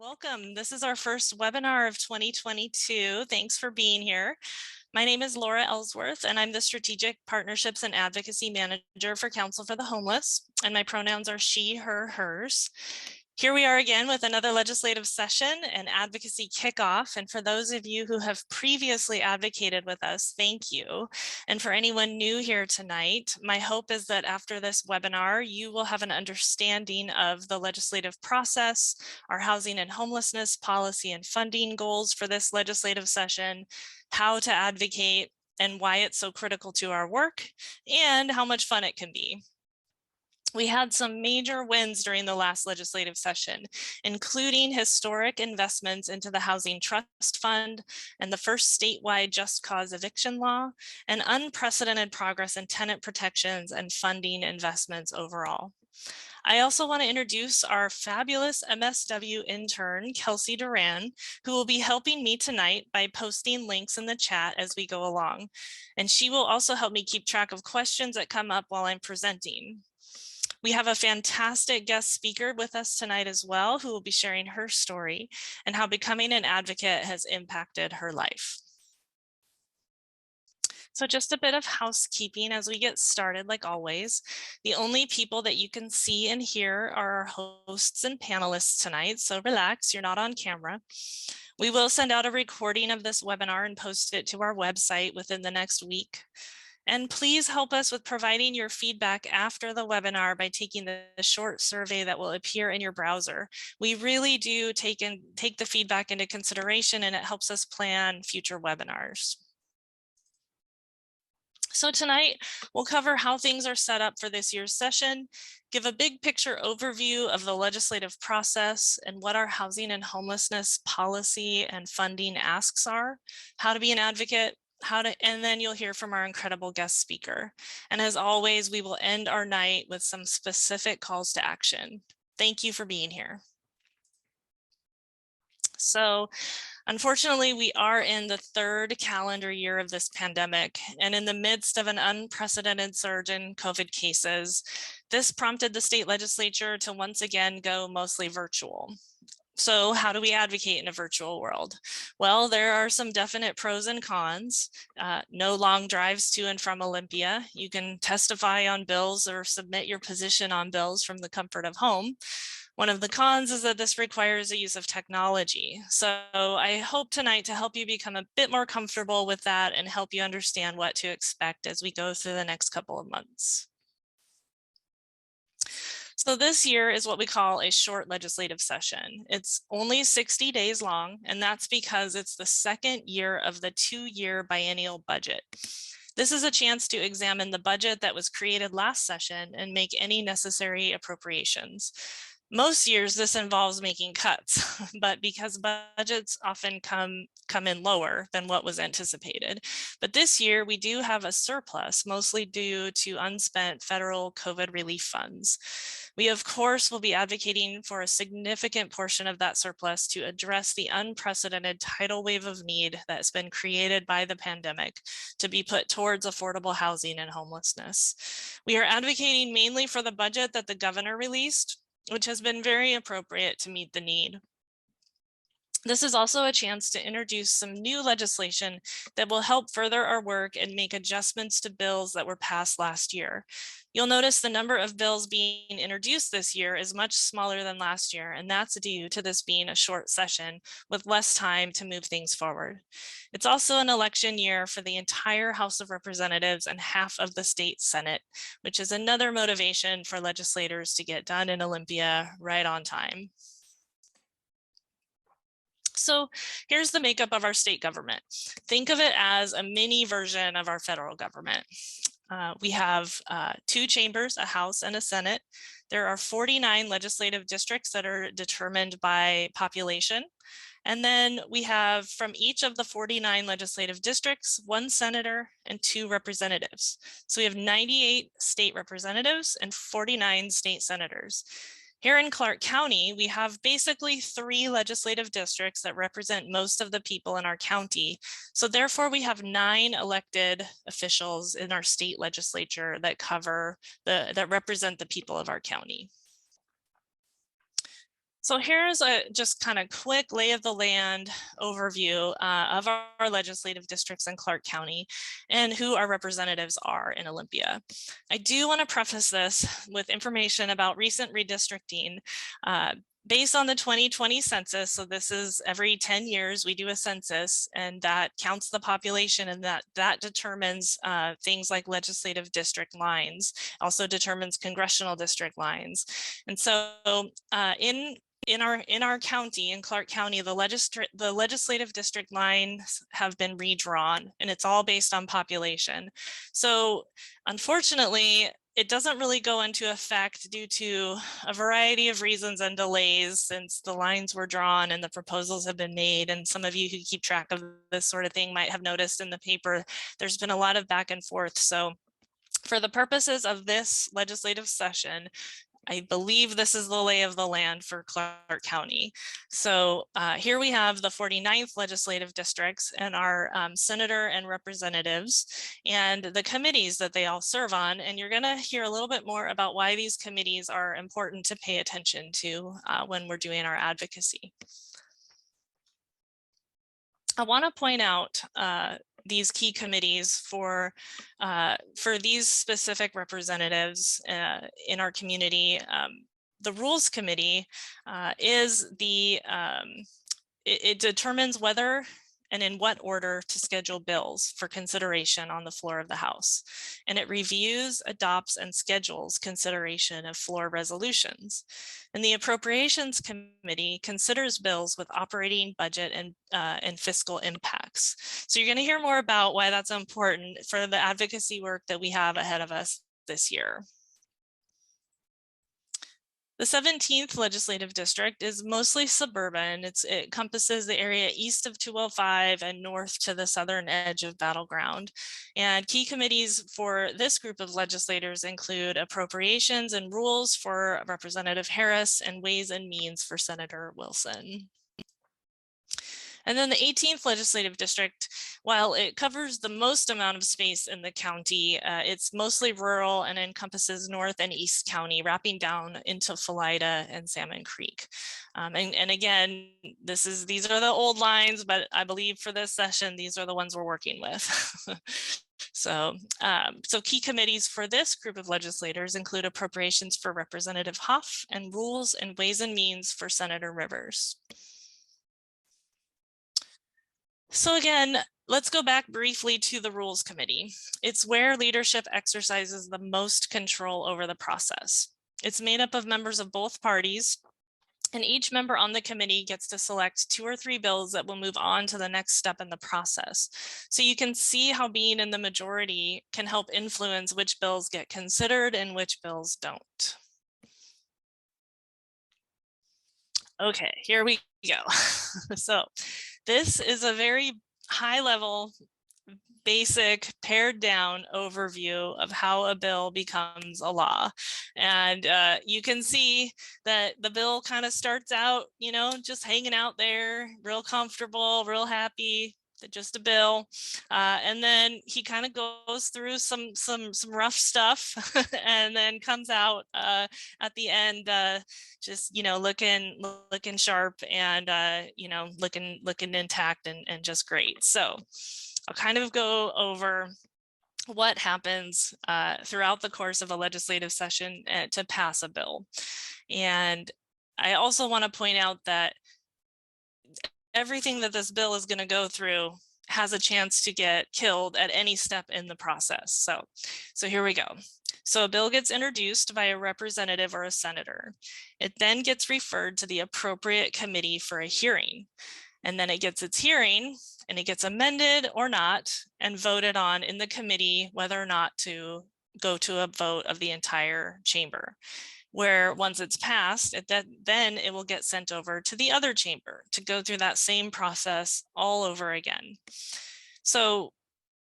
Welcome. This is our first webinar of 2022. Thanks for being here. My name is Laura Ellsworth, and I'm the Strategic Partnerships and Advocacy Manager for Council for the Homeless, and my pronouns are she, her, hers. Here we are again with another legislative session and advocacy kickoff. And for those of you who have previously advocated with us, thank you. And for anyone new here tonight, my hope is that after this webinar, you will have an understanding of the legislative process, our housing and homelessness policy and funding goals for this legislative session, how to advocate, and why it's so critical to our work, and how much fun it can be. We had some major wins during the last legislative session, including historic investments into the Housing Trust Fund and the first statewide just cause eviction law, and unprecedented progress in tenant protections and funding investments overall. I also want to introduce our fabulous MSW intern, Kelsey Duran, who will be helping me tonight by posting links in the chat as we go along. And she will also help me keep track of questions that come up while I'm presenting. We have a fantastic guest speaker with us tonight as well, who will be sharing her story and how becoming an advocate has impacted her life. So just a bit of housekeeping as we get started, like always. The only people that you can see and hear are our hosts and panelists tonight, so relax, you're not on camera. We will send out a recording of this webinar and post it to our website within the next week. And please help us with providing your feedback after the webinar by taking the short survey that will appear in your browser. We really do take the feedback into consideration, and it helps us plan future webinars. So tonight, we'll cover how things are set up for this year's session, give a big picture overview of the legislative process and what our housing and homelessness policy and funding asks are, how to be an advocate, and then you'll hear from our incredible guest speaker. And as always, we will end our night with some specific calls to action. Thank you for being here. So, unfortunately, we are in the third calendar year of this pandemic, and in the midst of an unprecedented surge in COVID cases, this prompted the state legislature to once again go mostly virtual. So how do we advocate in a virtual world? Well, there are some definite pros and cons. No long drives to and from Olympia. You can testify on bills or submit your position on bills from the comfort of home. One of the cons is that this requires the use of technology. So I hope tonight to help you become a bit more comfortable with that and help you understand what to expect as we go through the next couple of months. So this year is what we call a short legislative session. It's only 60 days long, and that's because it's the second year of the 2-year biennial budget. This is a chance to examine the budget that was created last session and make any necessary appropriations. Most years this involves making cuts, but because budgets often come in lower than what was anticipated. But this year we do have a surplus, mostly due to unspent federal COVID relief funds. We, of course, will be advocating for a significant portion of that surplus to address the unprecedented tidal wave of need that's been created by the pandemic to be put towards affordable housing and homelessness. We are advocating mainly for the budget that the governor released, which has been very appropriate to meet the need. This is also a chance to introduce some new legislation that will help further our work and make adjustments to bills that were passed last year. You'll notice the number of bills being introduced this year is much smaller than last year, and that's due to this being a short session with less time to move things forward. It's also an election year for the entire House of Representatives and half of the state Senate, which is another motivation for legislators to get done in Olympia right on time. So here's the makeup of our state government. Think of it as a mini version of our federal government. We have 2 chambers, a House and a Senate. There are 49 legislative districts that are determined by population. And then we have from each of the 49 legislative districts, 1 senator and 2 representatives. So we have 98 state representatives and 49 state senators. Here in Clark County, we have basically 3 legislative districts that represent most of the people in our county. So therefore, we have 9 elected officials in our state legislature that represent the people of our county. So here's a just kind of quick lay of the land overview of our legislative districts in Clark County and who our representatives are in Olympia. I do want to preface this with information about recent redistricting. Based on the 2020 census, so this is every 10 years we do a census, and that counts the population, and that determines things like legislative district lines, also determines congressional district lines. And so in our county, in Clark County, the legislative district lines have been redrawn, and it's all based on population. So unfortunately, it doesn't really go into effect due to a variety of reasons and delays since the lines were drawn and the proposals have been made. And some of you who keep track of this sort of thing might have noticed in the paper, there's been a lot of back and forth. So for the purposes of this legislative session, I believe this is the lay of the land for Clark County. So here we have the 49th legislative districts and our senator and representatives and the committees that they all serve on. And you're going to hear a little bit more about why these committees are important to pay attention to when we're doing our advocacy. I want to point out these key committees for these specific representatives in our community. The Rules Committee is it determines whether and in what order to schedule bills for consideration on the floor of the House. And it reviews, adopts, and schedules consideration of floor resolutions. And the Appropriations Committee considers bills with operating budget and fiscal impacts. So you're going to hear more about why that's important for the advocacy work that we have ahead of us this year. The 17th legislative district is mostly suburban. It encompasses the area east of 205 and north to the southern edge of Battleground. And key committees for this group of legislators include Appropriations and Rules for Representative Harris and Ways and Means for Senator Wilson. And then the 18th legislative district, while it covers the most amount of space in the county, it's mostly rural and encompasses North and East County, wrapping down into Philida and Salmon Creek. And again, these are the old lines, but I believe for this session, these are the ones we're working with. So key committees for this group of legislators include Appropriations for Representative Huff and Rules and Ways and Means for Senator Rivers. So again, let's go back briefly to the Rules Committee. It's where leadership exercises the most control over the process. It's made up of members of both parties, and each member on the committee gets to select 2 or 3 bills that will move on to the next step in the process. So you can see how being in the majority can help influence which bills get considered and which bills don't. Okay, here we go. So this is a very high level, basic, pared down overview of how a bill becomes a law. And you can see that the bill kind of starts out, you know, just hanging out there, real comfortable, real happy, just a bill. And then he kind of goes through some rough stuff and then comes out at the end just, you know, looking sharp and, you know, looking intact and just great. So I'll kind of go over what happens throughout the course of a legislative session to pass a bill. And I also want to point out that everything that this bill is going to go through has a chance to get killed at any step in the process. So here we go. So a bill gets introduced by a representative or a senator. It then gets referred to the appropriate committee for a hearing. And then it gets its hearing and it gets amended or not and voted on in the committee whether or not to go to a vote of the entire chamber. Where once it's passed, then it will get sent over to the other chamber to go through that same process all over again. So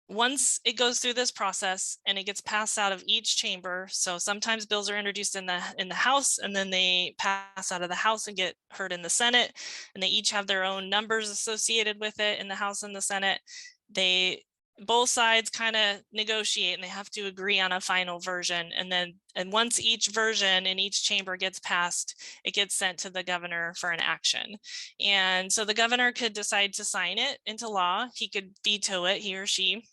once it goes through this process and it gets passed out of each chamber, so sometimes bills are introduced in the House and then they pass out of the House and get heard in the Senate, and they each have their own numbers associated with it in the House and the Senate. They both sides kind of negotiate and they have to agree on a final version. And once each version in each chamber gets passed, it gets sent to the governor for an action. And so the governor could decide to sign it into law. He could veto it, he or she.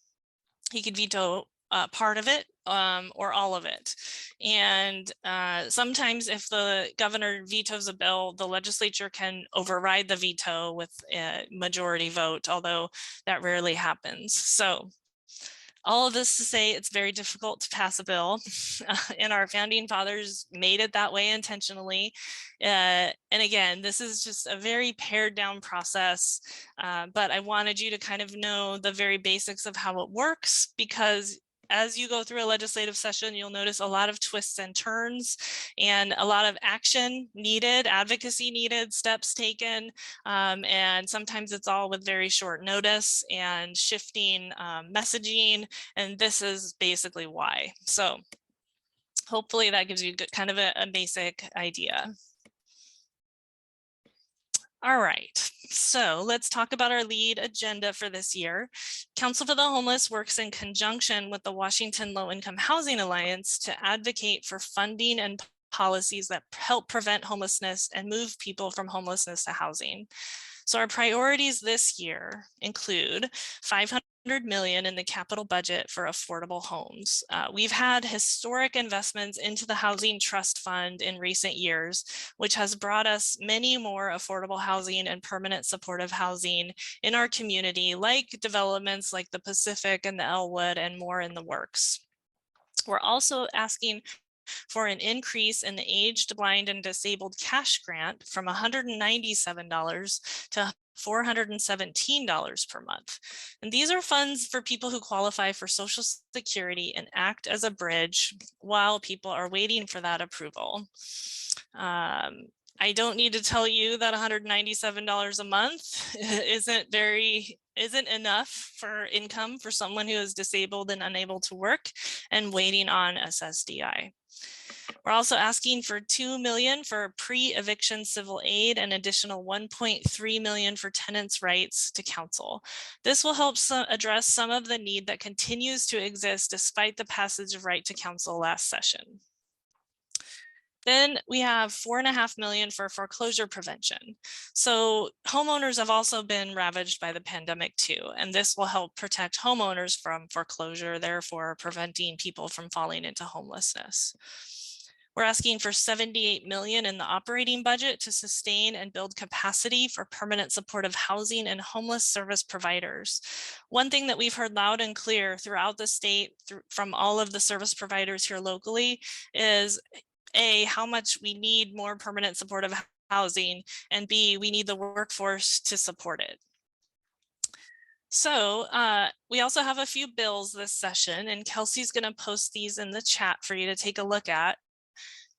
He could veto part of it or all of it. And sometimes if the governor vetoes a bill, the legislature can override the veto with a majority vote, although that rarely happens. So all of this to say it's very difficult to pass a bill and our founding fathers made it that way intentionally. And again, this is just a very pared down process, but I wanted you to kind of know the very basics of how it works, because as you go through a legislative session, you'll notice a lot of twists and turns and a lot of action needed, advocacy needed, steps taken. And sometimes it's all with very short notice and shifting messaging. And this is basically why. So hopefully that gives you kind of a basic idea. All right, so let's talk about our lead agenda for this year. Council for the Homeless works in conjunction with the Washington Low Income Housing Alliance to advocate for funding and policies that help prevent homelessness and move people from homelessness to housing. So our priorities this year include $500 million in the capital budget for affordable homes. We've had historic investments into the Housing Trust Fund in recent years, which has brought us many more affordable housing and permanent supportive housing in our community, like developments like the Pacific and the Elwood and more in the works. We're also asking for an increase in the aged, blind, and disabled cash grant from $197 to $417 per month. And these are funds for people who qualify for Social Security and act as a bridge while people are waiting for that approval. I don't need to tell you that $197 a month isn't enough for income for someone who is disabled and unable to work and waiting on SSDI. We're also asking for $2 million for pre-eviction civil aid and additional $1.3 million for tenants' rights to counsel. This will help address some of the need that continues to exist despite the passage of right to counsel last session. Then we have $4.5 million for foreclosure prevention. So homeowners have also been ravaged by the pandemic too, and this will help protect homeowners from foreclosure, therefore preventing people from falling into homelessness. We're asking for $78 million in the operating budget to sustain and build capacity for permanent supportive housing and homeless service providers. One thing that we've heard loud and clear throughout the state from all of the service providers here locally is A, how much we need more permanent supportive housing, and B, we need the workforce to support it. So we also have a few bills this session, and Kelsey's going to post these in the chat for you to take a look at.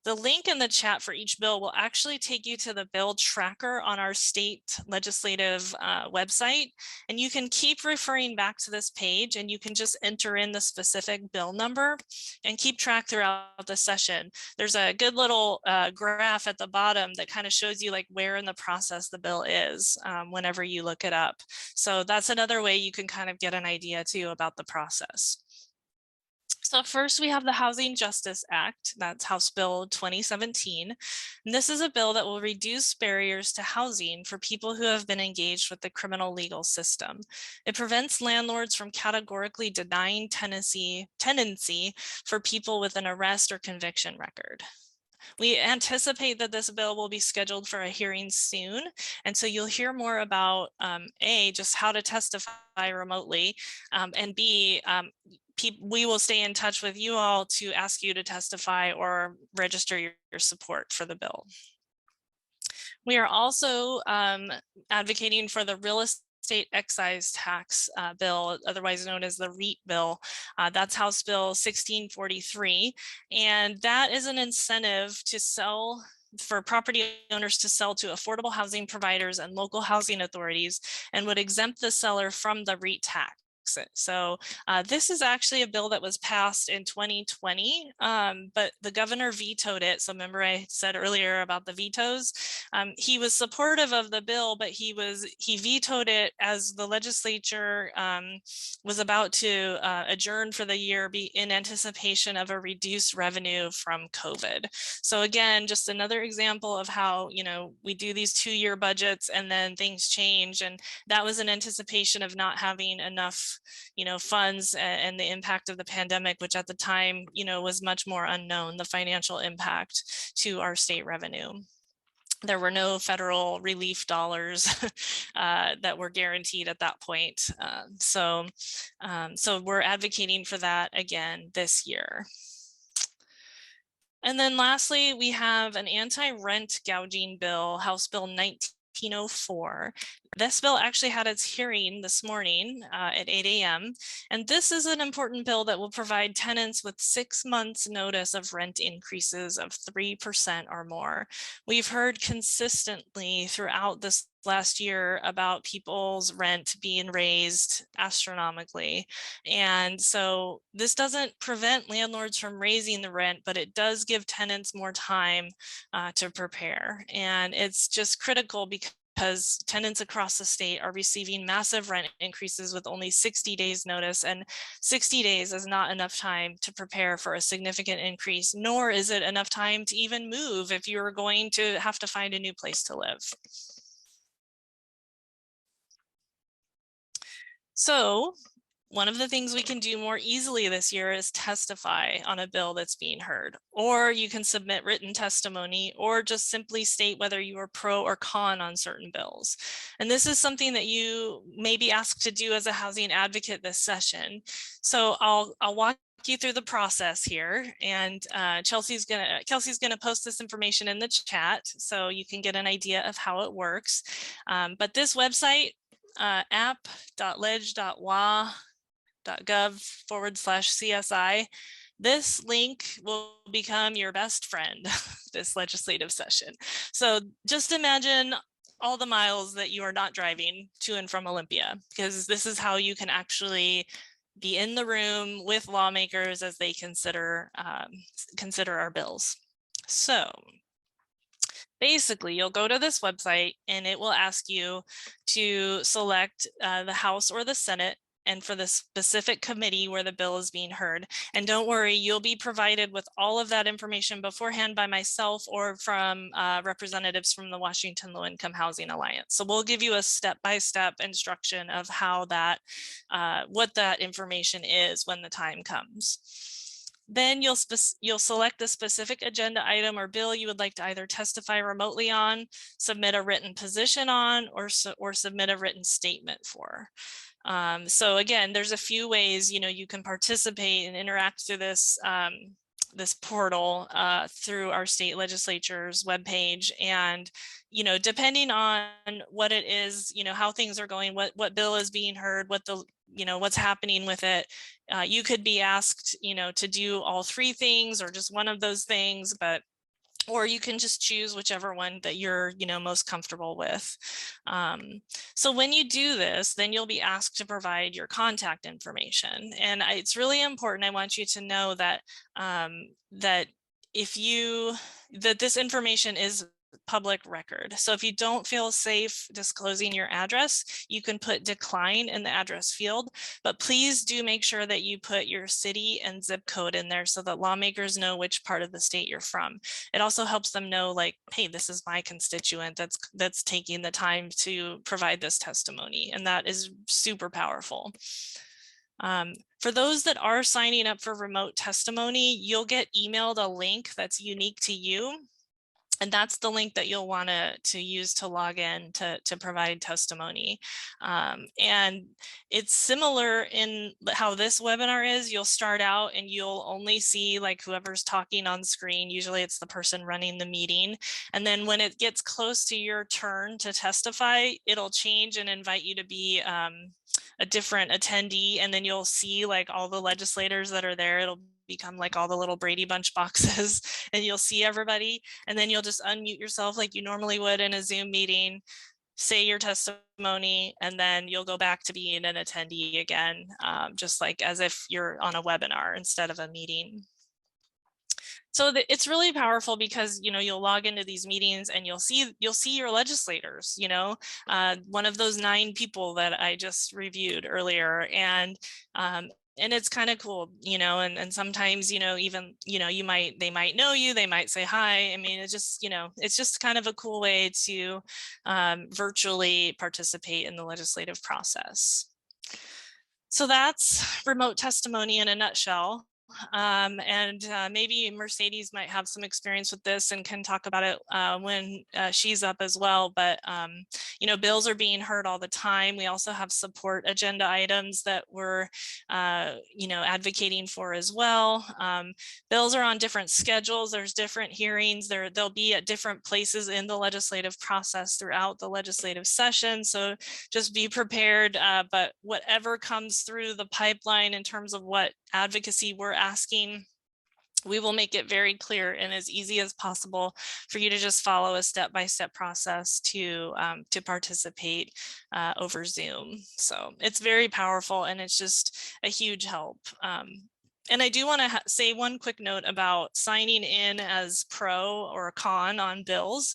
The link in the chat for each bill will actually take you to the bill tracker on our state legislative website. And you can keep referring back to this page and you can just enter in the specific bill number and keep track throughout the session. There's a good little graph at the bottom that kind of shows you like where in the process the bill is whenever you look it up. So that's another way you can kind of get an idea too about the process. So first we have the Housing Justice Act, that's House Bill 2017. And this is a bill that will reduce barriers to housing for people who have been engaged with the criminal legal system. It prevents landlords from categorically denying tenancy for people with an arrest or conviction record. We anticipate that this bill will be scheduled for a hearing soon. And so you'll hear more about A, just how to testify remotely, and B, we will stay in touch with you all to ask you to testify or register your support for the bill. We are also advocating for the real estate excise tax bill, otherwise known as the REIT bill. That's House Bill 1643. And that is an incentive to sell for property owners to sell to affordable housing providers and local housing authorities, and would exempt the seller from the REIT tax. exit. So this is actually a bill that was passed in 2020, but the governor vetoed it. So remember I said earlier about the vetoes. He was supportive of the bill, but he vetoed it as the legislature was about to adjourn for the year in anticipation of a reduced revenue from COVID. So again, just another example of how, we do these 2-year budgets and then things change. And that was in anticipation of not having enough, funds and the impact of the pandemic, which at the time, was much more unknown, the financial impact to our state revenue. There were no federal relief dollars that were guaranteed at that point. So we're advocating for that again this year. And then lastly, we have an anti-rent gouging bill, House Bill 1904. This bill actually had its hearing this morning at 8 a.m. And this is an important bill that will provide tenants with 6 months notice of rent increases of 3% or more. We've heard consistently throughout this last year about people's rent being raised astronomically. And so this doesn't prevent landlords from raising the rent, but it does give tenants more time to prepare. And it's just critical because tenants across the state are receiving massive rent increases with only 60 days notice, and 60 days is not enough time to prepare for a significant increase, nor is it enough time to even move if you're going to have to find a new place to live. So one of the things we can do more easily this year is testify on a bill that's being heard, or you can submit written testimony, or just simply state whether you are pro or con on certain bills. And this is something that you may be asked to do as a housing advocate this session. So I'll walk you through the process here, and Kelsey's gonna post this information in the chat so you can get an idea of how it works. But this website, app.ledge.wa.gov/CSI. This link will become your best friend this legislative session. So just imagine all the miles that you are not driving to and from Olympia, because this is how you can actually be in the room with lawmakers as they consider our bills. So basically, you'll go to this website and it will ask you to select the House or the Senate, and for the specific committee where the bill is being heard. And don't worry, you'll be provided with all of that information beforehand by myself or from representatives from the Washington Low Income Housing Alliance. So we'll give you a step-by-step instruction of how that, what that information is when the time comes. Then you'll select the specific agenda item or bill you would like to either testify remotely on, submit a written position on, or submit a written statement for. So again, there's a few ways you can participate and interact through this this portal through our state legislature's webpage. And depending on what it is, how things are going, what bill is being heard, what the what's happening with it, you could be asked to do all 3 things or just one of those things, or you can just choose whichever one that you're most comfortable with. So when you do this, then you'll be asked to provide your contact information. And it's really important. I want you to know that that this information is public record. So if you don't feel safe disclosing your address, you can put decline in the address field, but please do make sure that you put your city and zip code in there so that lawmakers know which part of the state you're from. It also helps them know, like, hey, this is my constituent that's taking the time to provide this testimony, and that is super powerful. For those that are signing up for remote testimony, you'll get emailed a link that's unique to you. And that's the link that you'll want to use to log in to provide testimony. And it's similar in how this webinar is. You'll start out and you'll only see like whoever's talking on screen. Usually it's the person running the meeting. And then when it gets close to your turn to testify, it'll change and invite you to be a different attendee. And then you'll see like all the legislators that are there. It'll become like all the little Brady Bunch boxes, and you'll see everybody, and then you'll just unmute yourself like you normally would in a Zoom meeting, say your testimony, and then you'll go back to being an attendee again, just like as if you're on a webinar instead of a meeting. So it's really powerful because, you know, you'll log into these meetings and you'll see your legislators, you know, one of those 9 people that I just reviewed earlier. And it's kind of cool, you know, and sometimes, you know, even, you know, they might know you, they might say hi. I mean, it's just, you know, it's just kind of a cool way to virtually participate in the legislative process. So that's remote testimony in a nutshell. Maybe Mercedes might have some experience with this and can talk about it when she's up as well. But, you know, bills are being heard all the time. We also have support agenda items that we're, you know, advocating for as well. Bills are on different schedules. There's different hearings. They'll be at different places in the legislative process throughout the legislative session. So just be prepared. But whatever comes through the pipeline in terms of what advocacy we're asking, we will make it very clear and as easy as possible for you to just follow a step-by-step process to participate over Zoom. So it's very powerful and it's just a huge help. And I do want to say one quick note about signing in as pro or con on bills.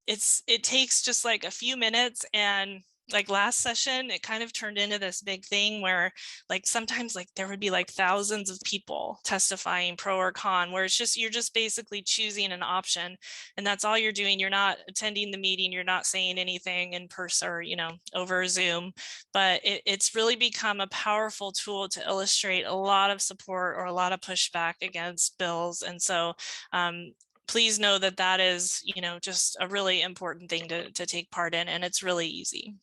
It takes just like a few minutes, and like last session, it kind of turned into this big thing where like sometimes like there would be like thousands of people testifying pro or con, where it's just, you're just basically choosing an option and that's all you're doing. You're not attending the meeting. You're not saying anything in person or, you know, over Zoom, but it's really become a powerful tool to illustrate a lot of support or a lot of pushback against bills. And so, please know that that is, you know, just a really important thing to take part in, and it's really easy.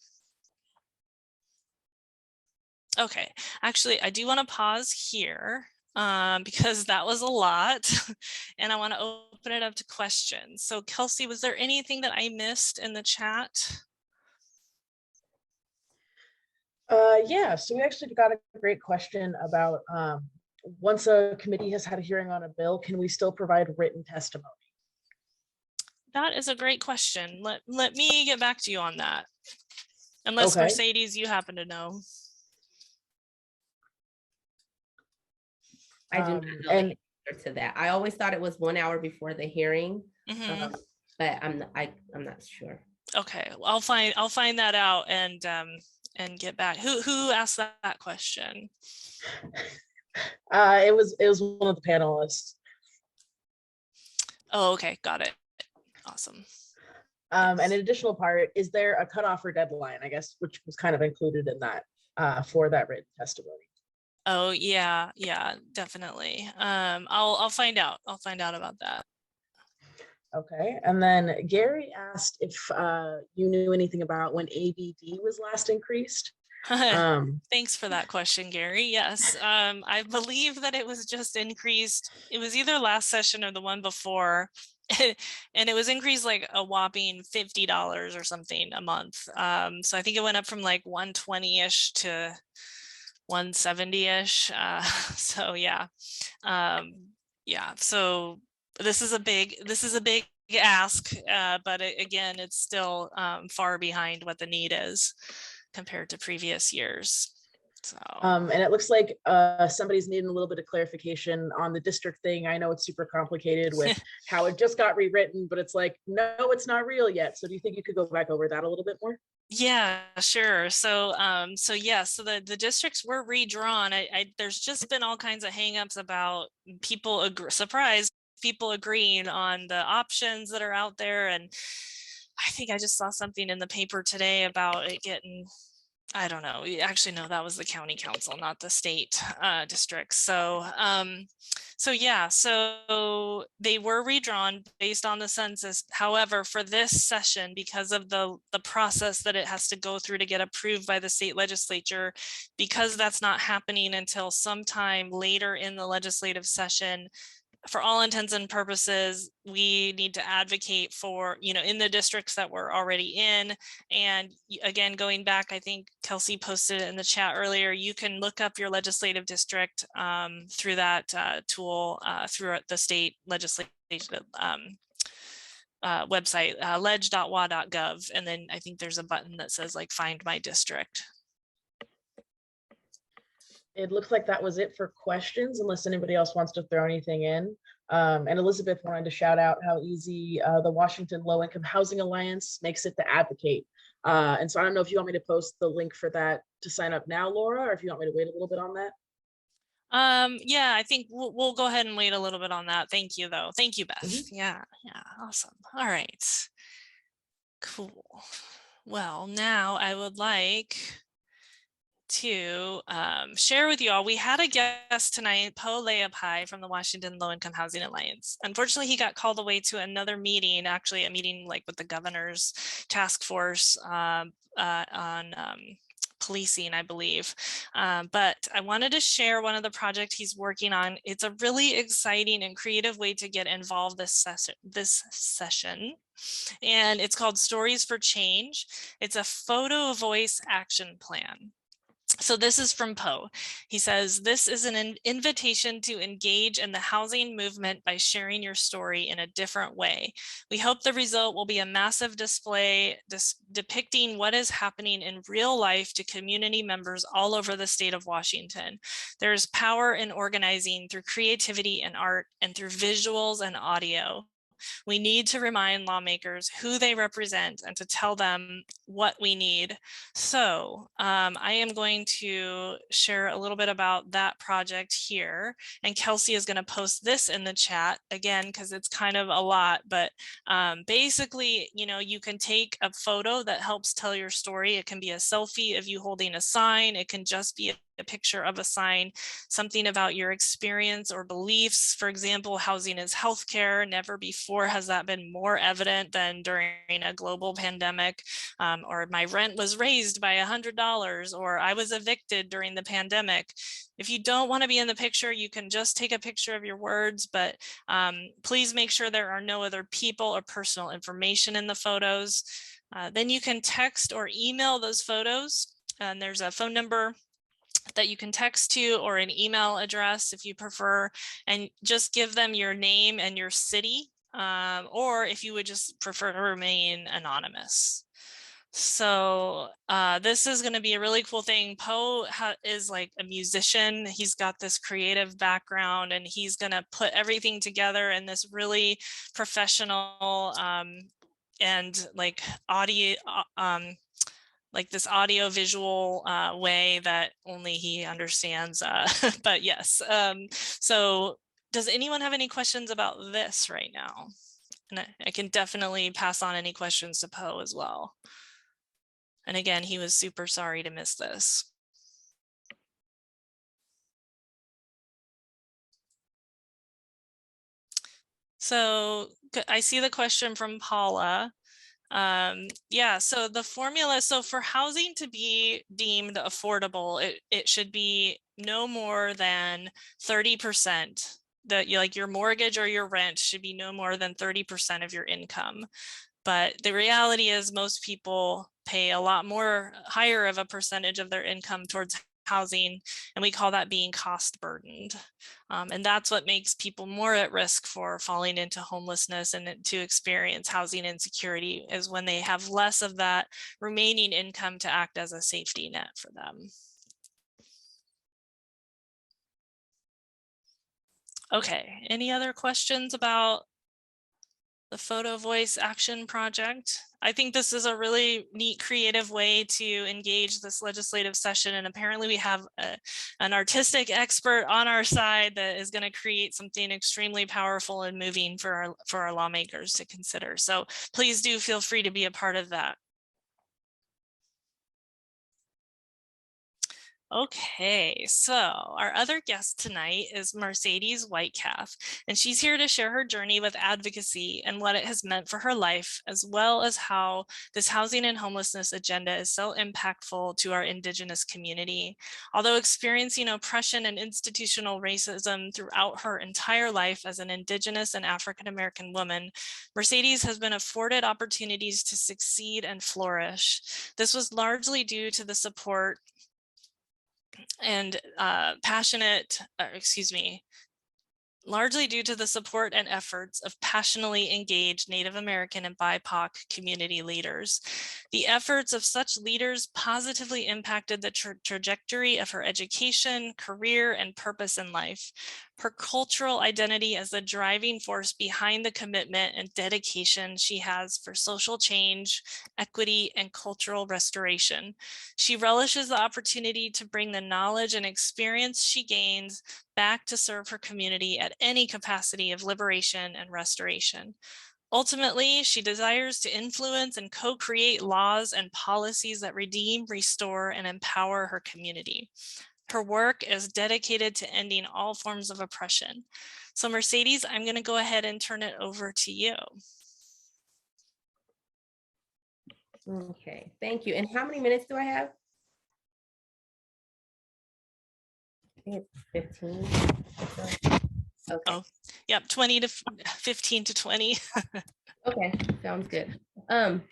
Okay, actually, I do want to pause here because that was a lot and I want to open it up to questions. So Kelsey, was there anything that I missed in the chat? Yeah, so we actually got a great question about once a committee has had a hearing on a bill, can we still provide written testimony? That is a great question. Let me get back to you on that. Unless Okay. Mercedes, you happen to know. I do not know the answer to that. I always thought it was 1 hour before the hearing, but I'm not sure. Okay, well, I'll find that out and get back. Who asked that question? It was one of the panelists. Oh, okay, got it. Awesome. And an additional part, is there a cutoff or deadline, I guess, which was kind of included in that for that written testimony? Oh yeah, definitely. I'll find out. I'll find out about that. Okay, and then Gary asked if you knew anything about when ABD was last increased. Thanks for that question, Gary. Yes, I believe that it was just increased. It was either last session or the one before. And it was increased like a whopping $50 or something a month. So I think it went up from like 120-ish to 170-ish. So yeah. Yeah, so this is a big ask, but again, it's still far behind what the need is compared to previous years. So and it looks like somebody's needing a little bit of clarification on the district thing. I know it's super complicated with how it just got rewritten, but it's like, no, it's not real yet. So do you think you could go back over that a little bit more? Yeah, sure. So the districts were redrawn. There's just been all kinds of hangups about people agreeing on the options that are out there. And I think I just saw something in the paper today about it getting, I don't know. Actually, no, that was the county council, not the state districts. So yeah, so they were redrawn based on the census. However, for this session, because of the process that it has to go through to get approved by the state legislature, because that's not happening until sometime later in the legislative session, for all intents and purposes, we need to advocate for, you know, in the districts that we're already in. And again, going back, I think Kelsey posted it in the chat earlier, you can look up your legislative district through that tool, through the state legislative website, ledge.wa.gov. And then I think there's a button that says like find my district. It looks like that was it for questions, unless anybody else wants to throw anything in. And Elizabeth wanted to shout out how easy the Washington Low Income Housing Alliance makes it to advocate. And so I don't know if you want me to post the link for that to sign up now, Laura, or if you want me to wait a little bit on that. Yeah, I think we'll go ahead and wait a little bit on that. Thank you though. Thank you, Beth. Mm-hmm. Yeah, awesome. All right, cool. Well, now I would like to share with you all. We had a guest tonight, Po Leapai from the Washington Low Income Housing Alliance. Unfortunately, he got called away to another meeting, actually a meeting like with the governor's task force on policing, I believe. But I wanted to share one of the projects he's working on. It's a really exciting and creative way to get involved this session. And it's called Stories for Change. It's a photo voice action plan. So this is from Po. He says, this is an invitation to engage in the housing movement by sharing your story in a different way. We hope the result will be a massive display depicting what is happening in real life to community members all over the state of Washington. There's power in organizing through creativity and art and through visuals and audio. We need to remind lawmakers who they represent and to tell them what we need. So I am going to share a little bit about that project here. And Kelsey is going to post this in the chat again, because it's kind of a lot. But basically, you know, you can take a photo that helps tell your story. It can be a selfie of you holding a sign. It can just be a picture of a sign, something about your experience or beliefs. For example, housing is healthcare. Never before has that been more evident than during a global pandemic. Or my rent was raised by $100, or I was evicted during the pandemic. If you don't want to be in the picture, you can just take a picture of your words, but please make sure there are no other people or personal information in the photos. Then you can text or email those photos. And there's a phone number that you can text to, or an email address if you prefer, and just give them your name and your city, or if you would just prefer to remain anonymous. So this is going to be a really cool thing. Po is like a musician. He's got this creative background, and he's going to put everything together in this really professional and like audio like this audio visual way that only he understands. But yes, so does anyone have any questions about this right now? And I can definitely pass on any questions to Po as well. And again, he was super sorry to miss this. So I see the question from Paula. Yeah, so the formula, so for housing to be deemed affordable, it should be no more than 30%. That like your mortgage or your rent should be no more than 30% of your income. But the reality is most people pay a lot more, higher of a percentage of their income towards housing, and we call that being cost burdened. And that's what makes people more at risk for falling into homelessness and to experience housing insecurity, is when they have less of that remaining income to act as a safety net for them. Okay, any other questions about the Photo Voice Action Project? I think this is a really neat, creative way to engage this legislative session. And apparently we have an artistic expert on our side that is going to create something extremely powerful and moving for our lawmakers to consider. So please do feel free to be a part of that. Okay, so our other guest tonight is Mercedes Whitecalf, and she's here to share her journey with advocacy and what it has meant for her life, as well as how this housing and homelessness agenda is so impactful to our Indigenous community. Although experiencing oppression and institutional racism throughout her entire life as an Indigenous and African-American woman, Mercedes has been afforded opportunities to succeed and flourish. This was largely due to the support and largely due to the support and efforts of passionately engaged Native American and BIPOC community leaders. The efforts of such leaders positively impacted the trajectory of her education, career, and purpose in life. Her cultural identity as the driving force behind the commitment and dedication she has for social change, equity, and cultural restoration. She relishes the opportunity to bring the knowledge and experience she gains back to serve her community at any capacity of liberation and restoration. Ultimately, she desires to influence and co-create laws and policies that redeem, restore, and empower her community. Her work is dedicated to ending all forms of oppression. So Mercedes, I'm going to go ahead and turn it over to you. Okay, thank you. And how many minutes do I have? I think it's 15. Okay. Oh, yep, 20 to 15 to 20. Okay, sounds good.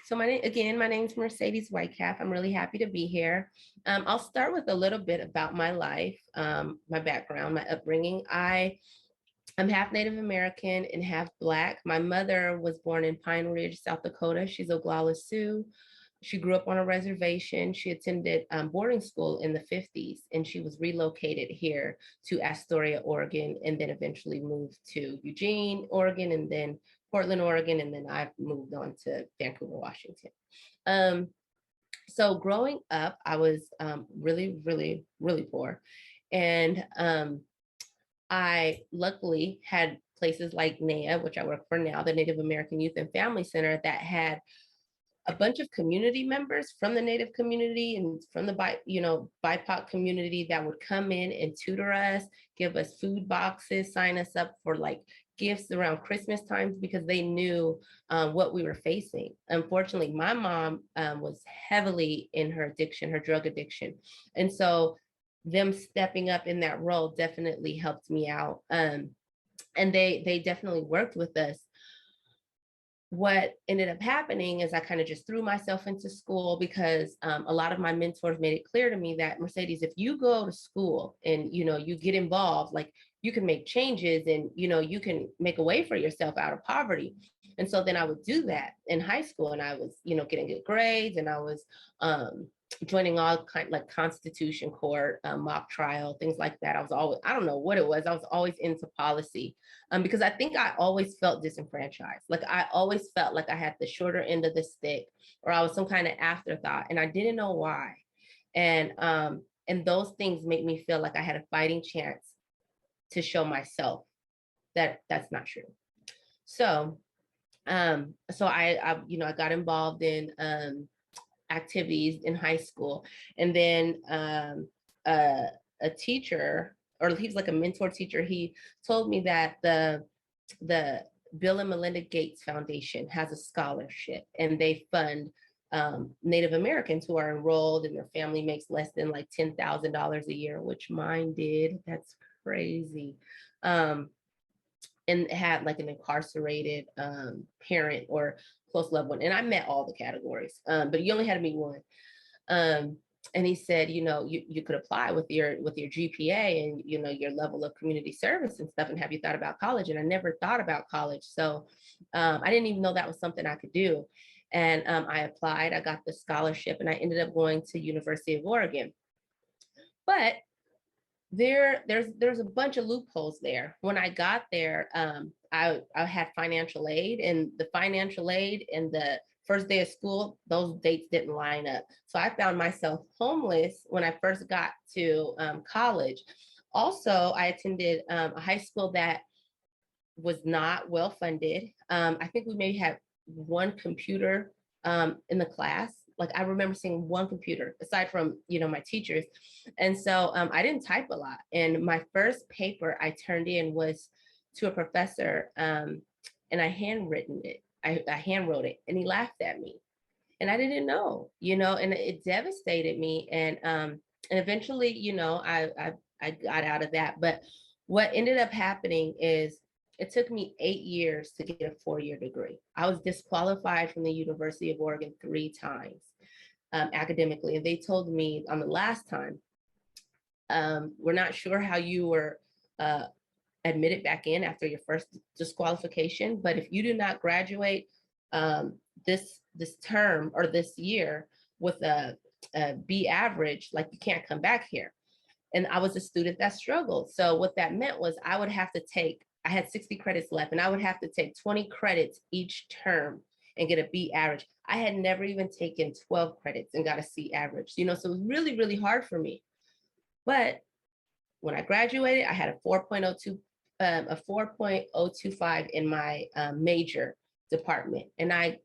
So my name is Mercedes Whitecalf. I'm really happy to be here. I'll start with a little bit about my life, my background, my upbringing. I'm half Native American and half Black. My mother was born in Pine Ridge, South Dakota. She's Oglala Sioux. She grew up on a reservation. She attended boarding school in the 50s, and she was relocated here to Astoria, Oregon, and then eventually moved to Eugene, Oregon, and then Portland, Oregon, and then I've moved on to Vancouver, Washington. So growing up, I was really, really, really poor. And I luckily had places like NAYA, which I work for now, the Native American Youth and Family Center, that had a bunch of community members from the Native community and from the BIPOC community that would come in and tutor us, give us food boxes, sign us up for like gifts around Christmas times because they knew what we were facing. Unfortunately, my mom was heavily in her addiction, her drug addiction. And so them stepping up in that role definitely helped me out. And they definitely worked with us. What ended up happening is I kind of just threw myself into school because a lot of my mentors made it clear to me that, Mercedes, if you go to school and you get involved, like you can make changes and you can make a way for yourself out of poverty. And so then I would do that in high school, and I was getting good grades, and I was joining all kind like Constitution Court, mock trial, things like that. I was always, I don't know what it was, I was always into policy. Because I think I always felt disenfranchised. Like I always felt like I had the shorter end of the stick, or I was some kind of afterthought, and I didn't know why. And those things make me feel like I had a fighting chance to show myself that that's not true. So, I got involved in activities in high school, and then a teacher, or he was like a mentor teacher, he told me that the Bill and Melinda Gates Foundation has a scholarship, and they fund Native Americans who are enrolled and their family makes less than like $10,000 a year, which mine did. That's crazy. And had like an incarcerated parent or close loved one. And I met all the categories, but you only had to meet one. And he said, you could apply with your GPA and, your level of community service and stuff. And have you thought about college? And I never thought about college. So I didn't even know that was something I could do. And I applied, I got the scholarship, and I ended up going to University of Oregon. But there's a bunch of loopholes there. When I got there, I had financial aid, and the financial aid and the first day of school, those dates didn't line up. So I found myself homeless when I first got to college. Also, I attended a high school that was not well funded. I think we maybe had one computer in the class. Like I remember seeing one computer aside from, my teachers. And so I didn't type a lot. And my first paper I turned in was to a professor, and I handwritten it. I handwrote it, and he laughed at me. And I didn't know, and it devastated me. And eventually, I got out of that. But what ended up happening is it took me 8 years to get a 4-year degree. I was disqualified from the University of Oregon 3 times academically. And they told me on the last time, we're not sure how you were admitted back in after your first disqualification. But if you do not graduate this term or this year with a B average, like you can't come back here. And I was a student that struggled. So what that meant was I would have to take, I had 60 credits left, and I would have to take 20 credits each term and get a B average. I had never even taken 12 credits and got a C average, so it was really, really hard for me. But when I graduated, I had a 4.025 in my major department. And I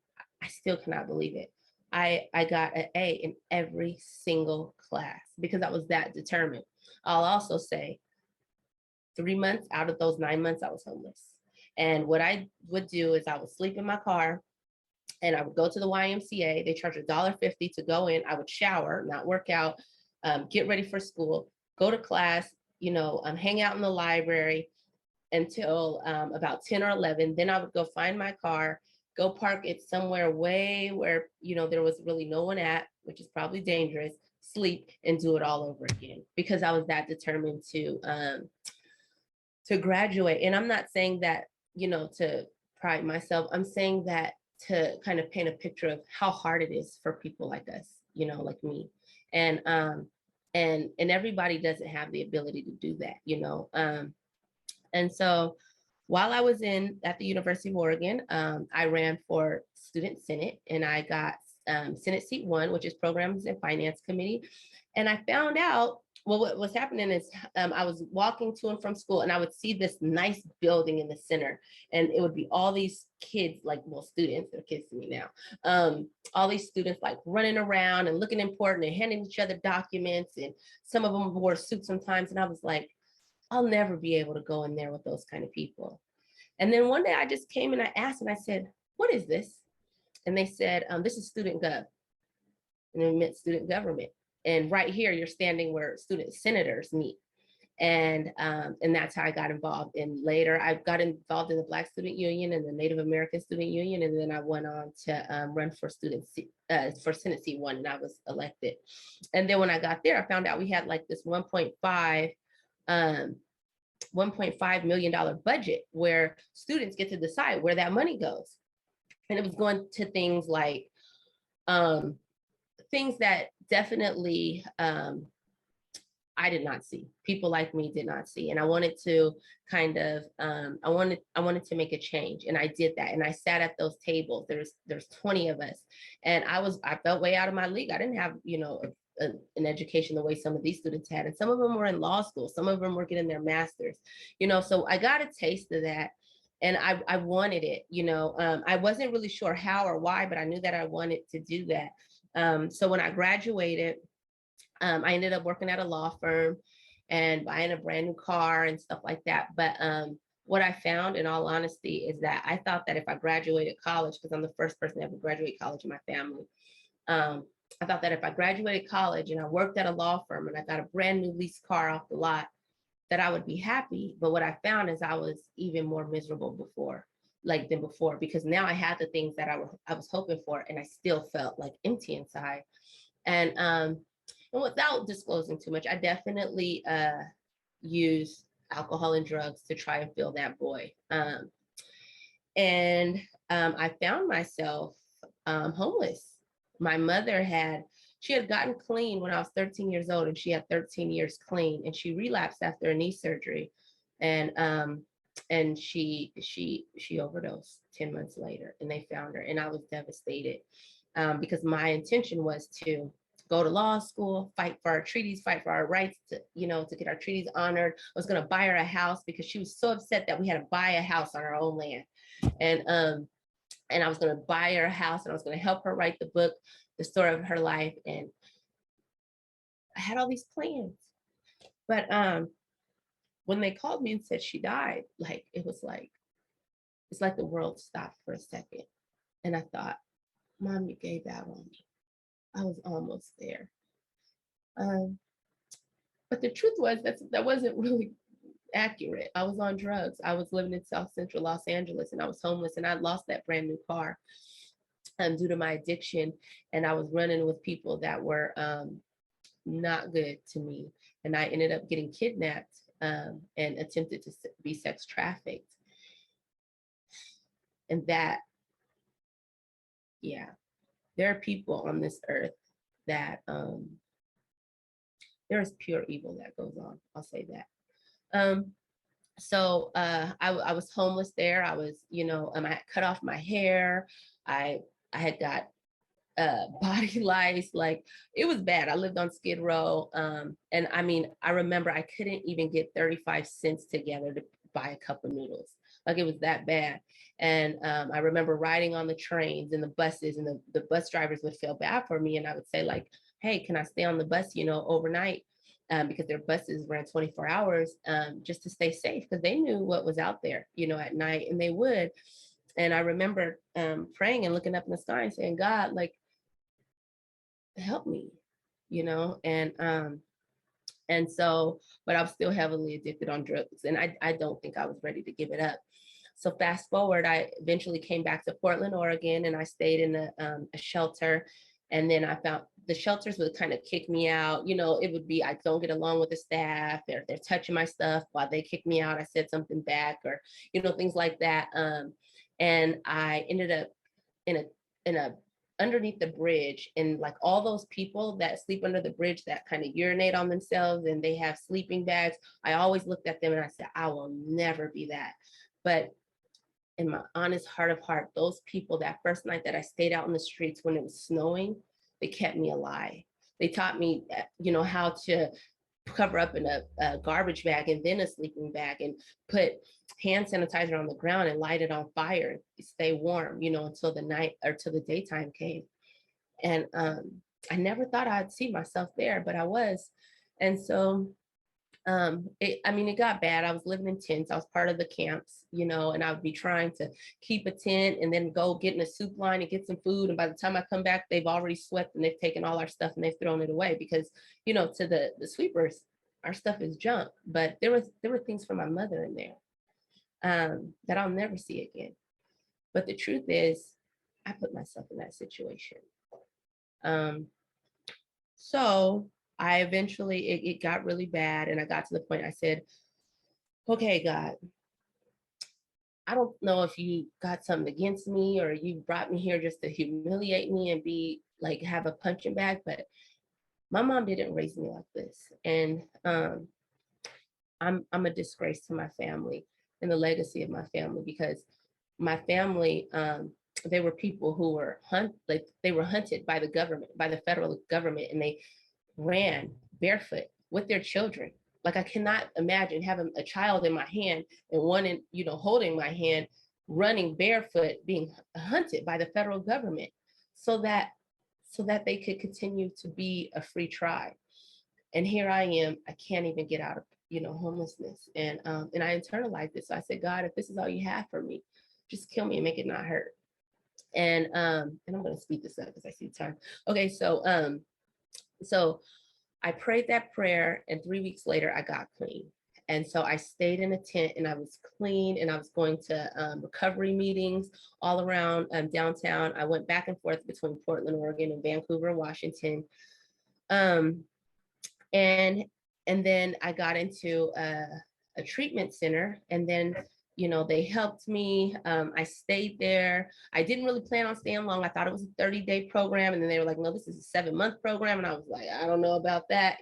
still cannot believe it. I got an A in every single class because I was that determined. I'll also say 3 months out of those 9 months, I was homeless. And what I would do is I would sleep in my car and I would go to the YMCA. They charge $1.50 to go in. I would shower, not work out, get ready for school, go to class, hang out in the library until about 10 or 11. Then I would go find my car, go park it somewhere way where, there was really no one at, which is probably dangerous, sleep, and do it all over again because I was that determined to graduate. And I'm not saying that, to pride myself. I'm saying that to kind of paint a picture of how hard it is for people like us, like me. And everybody doesn't have the ability to do that, And so while I was at the University of Oregon, I ran for Student Senate, and I got Senate Seat 1, which is Programs and Finance Committee. And I found out, what was happening is I was walking to and from school, and I would see this nice building in the center, and it would be all these kids, students, they're kids to me now, all these students running around and looking important and handing each other documents, and some of them wore suits sometimes, and I was like, I'll never be able to go in there with those kind of people. And then one day I just came and I asked, and I said, what is this? And they said, this is student gov. And it meant student government. And right here, you're standing where student senators meet. And that's how I got involved. And later I got involved in the Black Student Union and the Native American Student Union. And then I went on to run for Senate Seat 1, and I was elected. And then when I got there, I found out we had this $1.5 million budget where students get to decide where that money goes. And it was going to things like things that definitely I did not see. People like me did not see. And I wanted to kind of, I wanted to make a change. And I did that. And I sat at those tables. There's 20 of us. And I felt way out of my league. I didn't have, an education the way some of these students had. And some of them were in law school. Some of them were getting their masters, so I got a taste of that. And I wanted it, I wasn't really sure how or why, but I knew that I wanted to do that. So when I graduated, I ended up working at a law firm and buying a brand new car and stuff like that. But what I found, in all honesty, is that I thought that if I graduated college, because I'm the first person to ever graduate college in my family, I thought that if I graduated college and I worked at a law firm and I got a brand new leased car off the lot, that I would be happy. But what I found is I was even more miserable than before, because now I had the things that I was hoping for, and I still felt empty inside. And without disclosing too much, I definitely used alcohol and drugs to try and fill that void. And I found myself homeless. My mother she had gotten clean when I was 13 years old, and she had 13 years clean, and she relapsed after a knee surgery. And she overdosed 10 months later, and they found her, and I was devastated because my intention was to go to law school, fight for our treaties, fight for our rights to get our treaties honored. I was going to buy her a house because she was so upset that we had to buy a house on our own land. And I was going to buy her a house, and I was going to help her write the book, The Story of Her Life. And I had all these plans. But when they called me and said she died, it's like the world stopped for a second. And I thought, Mom, you gave out on me. I was almost there. But the truth was that wasn't really accurate. I was on drugs. I was living in South Central Los Angeles, and I was homeless, and I lost that brand new car due to my addiction. And I was running with people that were not good to me. And I ended up getting kidnapped and attempted to be sex trafficked. And that, yeah, there are people on this earth that there is pure evil that goes on. I'll say that. So I was homeless there. I was, I had cut off my hair. I had got body lice. Like, it was bad. I lived on Skid Row. And I mean, I remember I couldn't even get 35 cents together to buy a cup of noodles. Like, it was that bad. And I remember riding on the trains and the buses, and the bus drivers would feel bad for me. And I would say, like, hey, can I stay on the bus, overnight? Because their buses ran 24 hours just to stay safe, because they knew what was out there, at night, and they would. And I remember praying and looking up in the sky and saying, God, like, help me, and so, but I was still heavily addicted on drugs, and I don't think I was ready to give it up. So fast forward, I eventually came back to Portland, Oregon, and I stayed in a shelter. And then I found the shelters would kind of kick me out. It would be, I don't get along with the staff. They're touching my stuff while they kick me out. I said something back, or, things like that. And I ended up in a underneath the bridge, and like all those people that sleep under the bridge that kind of urinate on themselves and they have sleeping bags. I always looked at them and I said, I will never be that. But in my honest heart of heart, those people, that first night that I stayed out in the streets when it was snowing, they kept me alive. They taught me, how to cover up in a garbage bag and then a sleeping bag, and put hand sanitizer on the ground and light it on fire, stay warm, until the night or till the daytime came. And I never thought I'd see myself there, but I was. And so it got bad. I was living in tents. I was part of the camps, and I would be trying to keep a tent and then go get in a soup line and get some food. And by the time I come back, they've already swept and they've taken all our stuff and they've thrown it away, because, to the sweepers, our stuff is junk. But there were things from my mother in there that I'll never see again. But the truth is, I put myself in that situation. So I eventually, it got really bad, and I got to the point I said, okay, God, I don't know if you got something against me or you brought me here just to humiliate me and be like, have a punching bag, but my mom didn't raise me like this. And I'm a disgrace to my family and the legacy of my family, because my family, they were people who were hunted by the government, by the federal government, and they ran barefoot with their children. Like, I cannot imagine having a child in my hand and one in, holding my hand, running barefoot, being hunted by the federal government so that they could continue to be a free tribe. And here I am, I can't even get out of, homelessness. And I internalized it. So I said, God, if this is all you have for me, just kill me and make it not hurt. And I'm going to speed this up because I see time. Okay, so I prayed that prayer, and 3 weeks later I got clean. And so I stayed in a tent and I was clean, and I was going to recovery meetings all around downtown. I went back and forth between Portland, Oregon and Vancouver, Washington. And then I got into a treatment center, and then, they helped me. I stayed there. I didn't really plan on staying long. I thought it was a 30-day program. And then they were like, no, this is a 7-month program. And I was like, I don't know about that,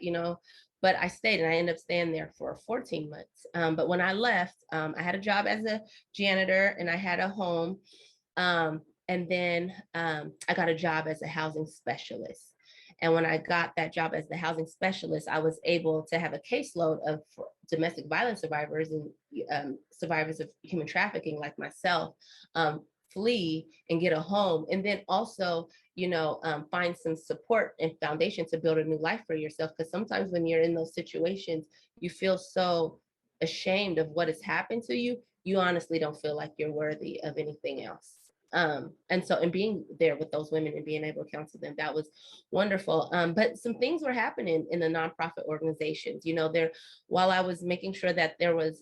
but I stayed, and I ended up staying there for 14 months. But when I left, I had a job as a janitor and I had a home. And then I got a job as a housing specialist. And when I got that job as the housing specialist, I was able to have a caseload of domestic violence survivors and survivors of human trafficking like myself, flee and get a home. And then also, find some support and foundation to build a new life for yourself. Because sometimes when you're in those situations, you feel so ashamed of what has happened to you, you honestly don't feel like you're worthy of anything else. And being there with those women and being able to counsel them, that was wonderful. But some things were happening in the nonprofit organizations, while I was making sure that there was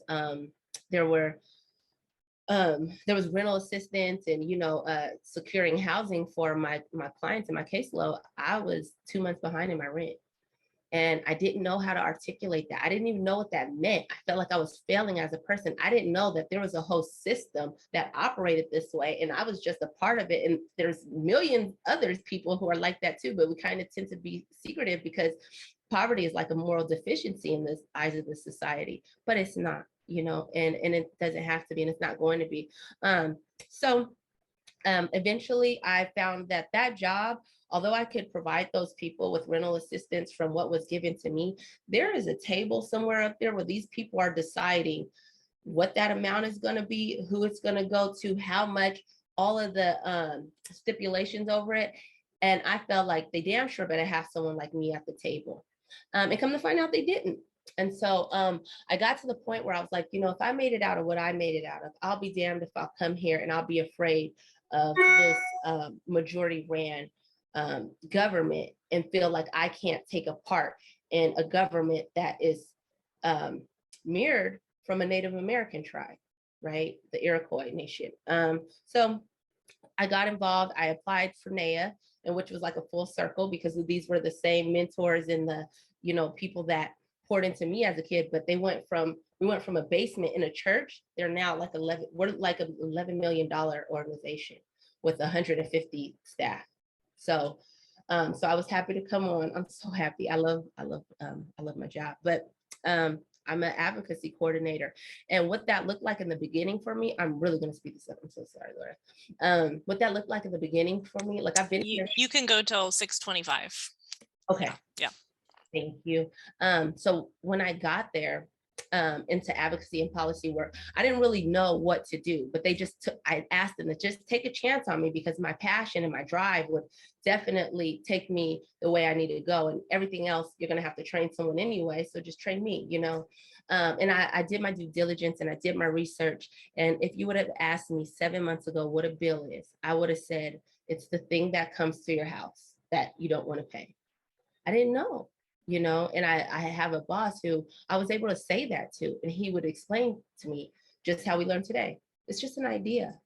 rental assistance and, securing housing for my clients and my caseload, I was 2 months behind in my rent. And I didn't know how to articulate that. I didn't even know what that meant. I felt like I was failing as a person. I didn't know that there was a whole system that operated this way, and I was just a part of it. And there's millions others people who are like that too, but we kind of tend to be secretive because poverty is like a moral deficiency in the eyes of the society, but it's not, you know, and it doesn't have to be, and it's not going to be. So eventually I found that that job, although I could provide those people with rental assistance from what was given to me, there is a table somewhere up there where these people are deciding what that amount is going to be, who it's going to go to, how much, all of the stipulations over it. And I felt like they damn sure better have someone like me at the table. And come to find out they didn't. And so I got to the point where I was like, you know, if I made it out of what I made it out of, I'll be damned if I'll come here and I'll be afraid of this majority ran government and feel like I can't take a part in a government that is mirrored from a Native American tribe, right? The Iroquois Nation. So I got involved. I applied for NAIA, and which was like a full circle because these were the same mentors and the, you know, people that poured into me as a kid, but we went from a basement in a church. They're now like we're like an $11 million organization with 150 staff. So, so I was happy to come on. I'm so happy. I love my job, but I'm an advocacy coordinator. And what that looked like in the beginning for me, I'm really going to speed this up. I'm so sorry, Laura. What that looked like in the beginning for me, like I've been here. You can go till 6:25. Okay. Yeah. Thank you. So when I got there into advocacy and policy work, I didn't really know what to do, but I asked them to just take a chance on me because my passion and my drive would definitely take me the way I need to go, and everything else, you're going to have to train someone anyway. So just train me, you know? And I did my due diligence and I did my research. And if you would have asked me 7 months ago what a bill is, I would have said, it's the thing that comes to your house that you don't want to pay. I didn't know. You know, and I have a boss who I was able to say that to, and he would explain to me just how we learned today. It's just an idea.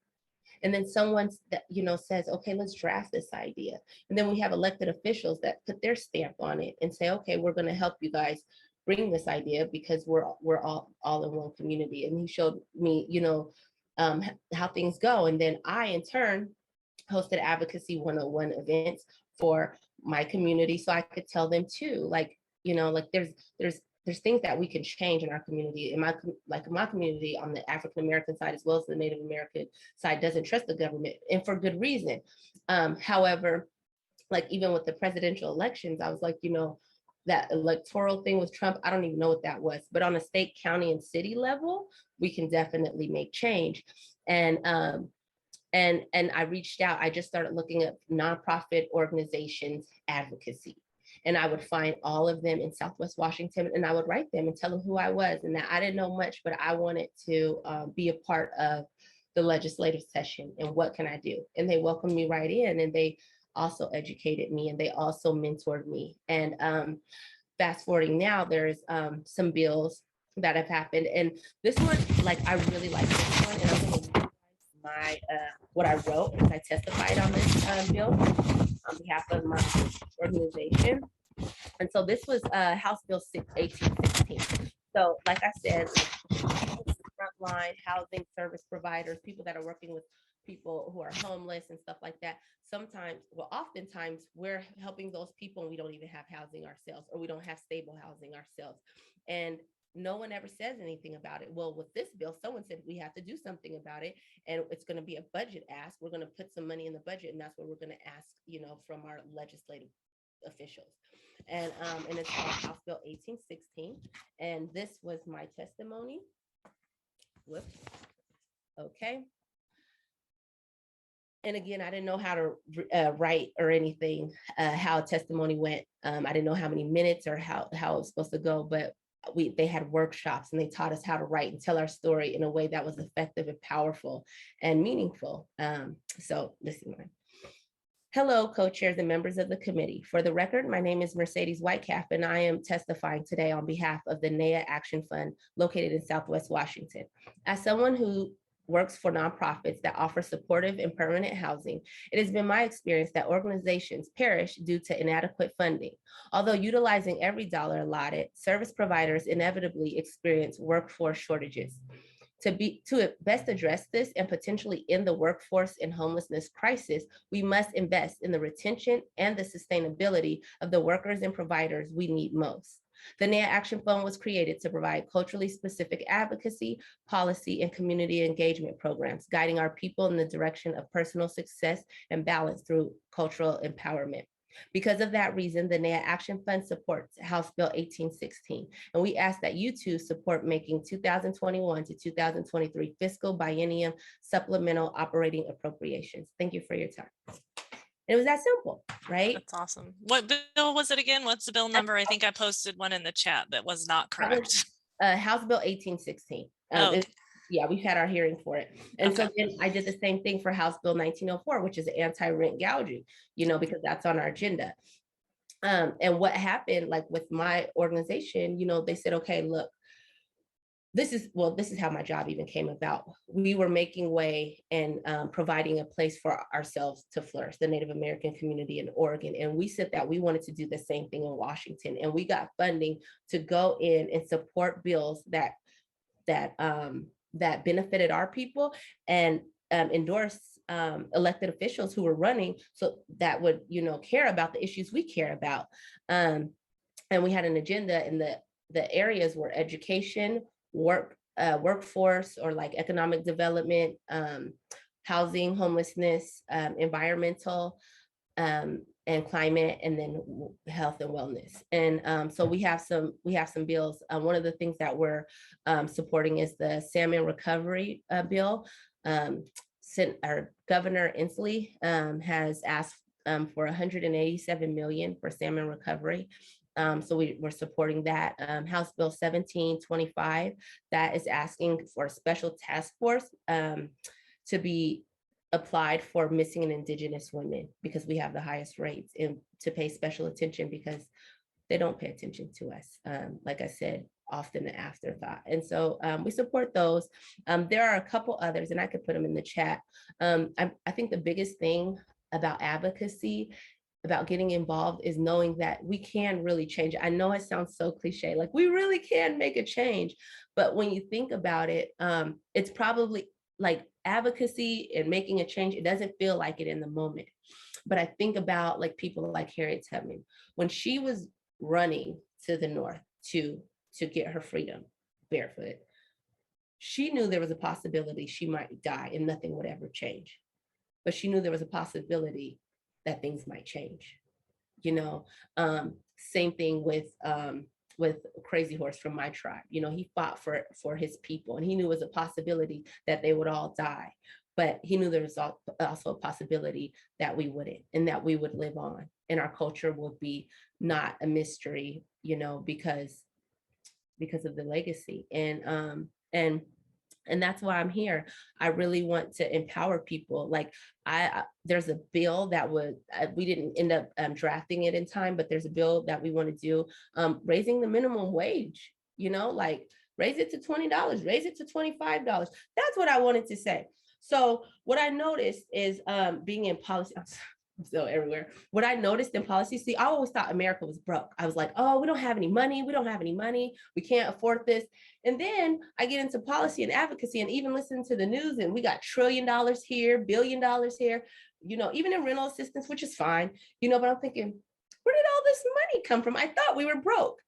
And then someone that, you know, says, okay, let's draft this idea. And then we have elected officials that put their stamp on it and say, okay, we're going to help you guys bring this idea because we're all in one community. And he showed me, you know, how things go. And then I, in turn, hosted Advocacy 101 events for my community, so I could tell them too, like, you know, like there's things that we can change in our community. In my community on the African American side as well as the Native American side doesn't trust the government, and for good reason. However, like even with the presidential elections, I was like, you know, that electoral thing with Trump, I don't even know what that was. But on a state, county, and city level, we can definitely make change. And I reached out. I just started looking at nonprofit organizations advocacy, and I would find all of them in Southwest Washington, and I would write them and tell them who I was, and that I didn't know much, but I wanted to be a part of the legislative session, and what can I do? And they welcomed me right in, and they also educated me, and they also mentored me. And fast forwarding now, there's some bills that have happened, and this one, like, I really like this one, and I'm going to my what I wrote as I testified on this bill on behalf of my organization. And so this was House Bill 1816. So like I said, frontline housing service providers, people that are working with people who are homeless and stuff like that. Sometimes, well, oftentimes we're helping those people and we don't even have housing ourselves, or we don't have stable housing ourselves. And no one ever says anything about it. Well, with this bill, someone said we have to do something about it, and it's going to be a budget ask. We're going to put some money in the budget, and that's what we're going to ask, you know, from our legislative officials. And it's called House Bill 1816. And this was my testimony. Whoops. Okay. And again, I didn't know how to write or anything, how a testimony went. I didn't know how many minutes or how it was supposed to go, but they had workshops and they taught us how to write and tell our story in a way that was effective and powerful and meaningful. So this is mine. Hello, co-chairs and members of the committee. For the record, my name is Mercedes Whitecalf, and I am testifying today on behalf of the NAIA Action Fund located in Southwest Washington. As someone who works for nonprofits that offer supportive and permanent housing, it has been my experience that organizations perish due to inadequate funding. Although utilizing every dollar allotted, service providers inevitably experience workforce shortages. To best address this and potentially end the workforce and homelessness crisis, we must invest in the retention and the sustainability of the workers and providers we need most. The NAIA Action Fund was created to provide culturally specific advocacy, policy, and community engagement programs, guiding our people in the direction of personal success and balance through cultural empowerment. Because of that reason, the NAIA Action Fund supports House Bill 1816, and we ask that you too support making 2021 to 2023 fiscal biennium supplemental operating appropriations. Thank you for your time. It was that simple, right? That's awesome. What bill was it again? What's the bill number? I think I posted one in the chat that was not correct. House Bill 1816. Okay. Yeah, we've had our hearing for it. And Okay. so then I did the same thing for House Bill 1904, which is anti-rent gouging, because that's on our agenda. And what happened, like with my organization, they said, okay, look, this is how my job even came about. We were making way and providing a place for ourselves to flourish, the Native American community in Oregon. And we said that we wanted to do the same thing in Washington. And we got funding to go in and support bills that benefited our people and endorse elected officials who were running so that would, care about the issues we care about. And we had an agenda in the areas where education, workforce, or like economic development, housing, homelessness, environmental, and climate, and then health and wellness. And so we have some bills. One of the things that we're supporting is the salmon recovery bill. Our Governor Inslee has asked for $187 million for salmon recovery. So we're supporting that. House Bill 1725, that is asking for a special task force to be applied for missing and Indigenous women, because we have the highest rates, and to pay special attention because they don't pay attention to us. Like I said, often an afterthought. And so we support those. There are a couple others, and I could put them in the chat. I think the biggest thing about advocacy, about getting involved, is knowing that we can really change. I know it sounds so cliche, like we really can make a change. But when you think about it, it's probably like advocacy and making a change, it doesn't feel like it in the moment. But I think about like people like Harriet Tubman, when she was running to the north to get her freedom barefoot, she knew there was a possibility she might die and nothing would ever change. But she knew there was a possibility that things might change. Same thing with Crazy Horse from my tribe. He fought for his people, and he knew it was a possibility that they would all die. But he knew there was also a possibility that we wouldn't, and that we would live on, and our culture would be not a mystery, because of the legacy. And that's why I'm here. I really want to empower people. Like there's a bill that we didn't end up drafting it in time, but there's a bill that we want to do, raising the minimum wage, like raise it to $20, raise it to $25. That's what I wanted to say. So what I noticed is being in policy, I'm still everywhere. What I noticed in policy, see, I always thought America was broke. I was like, oh, we don't have any money. We don't have any money. We can't afford this. And then I get into policy and advocacy and even listening to the news, and we got $1 trillion here, $1 billion here, even in rental assistance, which is fine, but I'm thinking, where did all this money come from? I thought we were broke.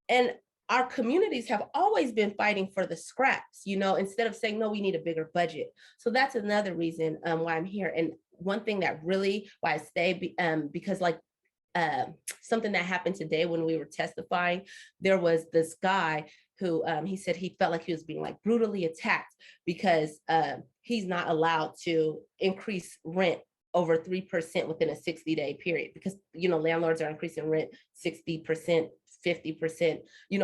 And our communities have always been fighting for the scraps, instead of saying, no, we need a bigger budget. So that's another reason why I'm here. And one thing that really, why I stay, because like something that happened today when we were testifying, there was this guy who he said he felt like he was being like brutally attacked because he's not allowed to increase rent over 3% within a 60-day period, because landlords are increasing rent 60%, 50%,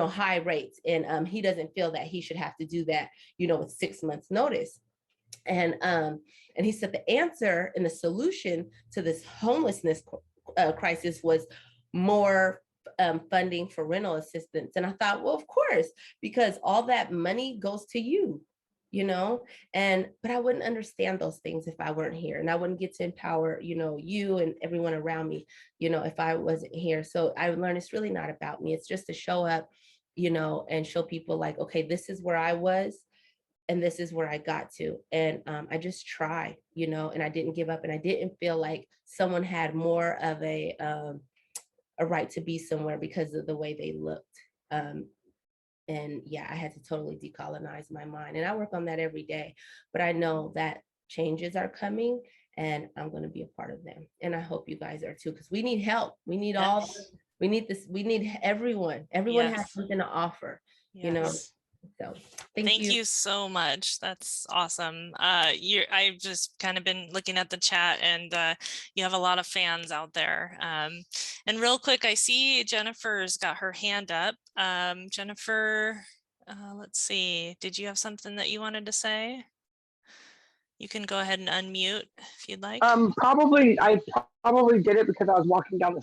high rates, and he doesn't feel that he should have to do that, with 6 months notice. And he said the answer and the solution to this homelessness crisis was more funding for rental assistance. And I thought, well, of course, because all that money goes to you. you know, but I wouldn't understand those things if I weren't here, and I wouldn't get to empower, you and everyone around me, if I wasn't here. So I learned it's really not about me. It's just to show up, and show people like, okay, this is where I was and this is where I got to. And I just try, and I didn't give up, and I didn't feel like someone had more of a right to be somewhere because of the way they looked. And yeah, I had to totally decolonize my mind. And I work on that every day. But I know that changes are coming and I'm going to be a part of them. And I hope you guys are too, because we need help. We need Yes. we need this, we need everyone. Everyone has Yes. something to offer, Yes. So Thank you so much. That's awesome. I've just kind of been looking at the chat, and you have a lot of fans out there. And real quick, I see Jennifer's got her hand up. Jennifer, let's see. Did you have something that you wanted to say? You can go ahead and unmute if you'd like. I probably did it because I was walking down the